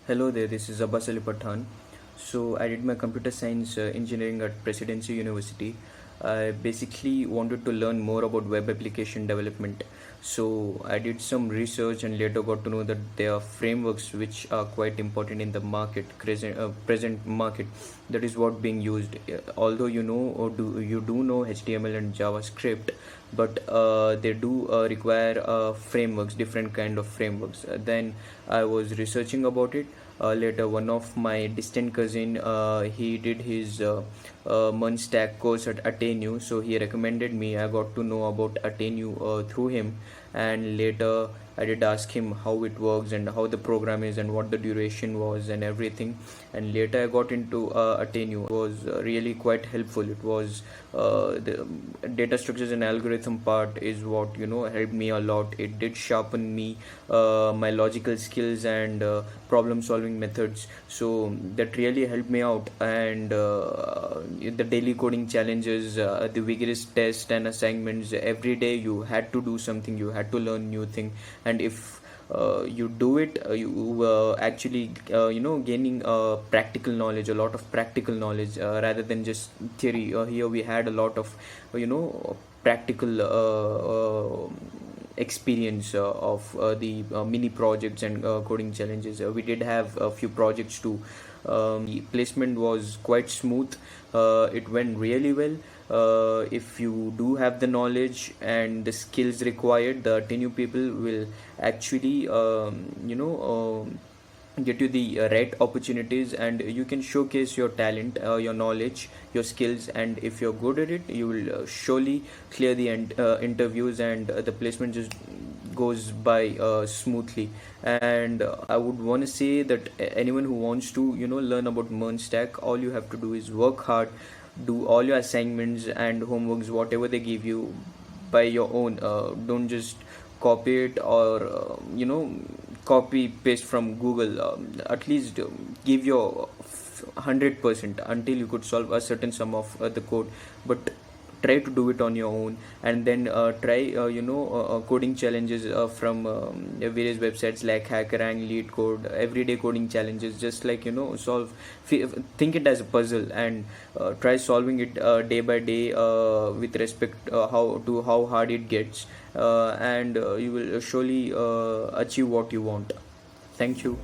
Hello there, this is Abbas Ali Pathan. So I did my computer science engineering at Presidency University. I basically wanted to learn more about web application development. So I did some research and later got to know that there are frameworks which are quite important in the present market. That is what being used. Although you do know HTML and JavaScript, but they do require frameworks, different kind of frameworks. Then I was researching about it. Later, one of my distant cousin, he did his month stack course at AttainU, so he recommended me. I got to know about AttainU through him, and later I did ask him how it works and how the program is and what the duration was and everything. And later I got into AttainU. It was really quite helpful. It was the data structures and algorithm part is what helped me a lot. It did sharpen me, my logical skills and problem solving methods. So that really helped me out. And the daily coding challenges, the vigorous tests and assignments, every day you had to do something, you had to learn new thing. And if you do it, you actually gaining practical knowledge, a lot of practical knowledge, rather than just theory. Here we had a lot of practical experience of the mini projects and coding challenges. We did have a few projects too. The placement was quite smooth. It went really well. If you do have the knowledge and the skills required, the AttainU people will actually get you the right opportunities, and you can showcase your talent, your knowledge, your skills, and if you're good at it, you will surely clear the interviews, and the placement just goes by smoothly. And I would want to say that anyone who wants to learn about Merge Stack, all you have to do is work hard, do all your assignments and homeworks, whatever they give you, by your own. Don't just copy it or copy paste from Google. At least give your 100% until you could solve a certain sum of the code, but try to do it on your own. And then try coding challenges from various websites like HackerRank, LeetCode, everyday coding challenges. Just like think it as a puzzle, and try solving it day by day, with respect how hard it gets, and you will surely achieve what you want. Thank you.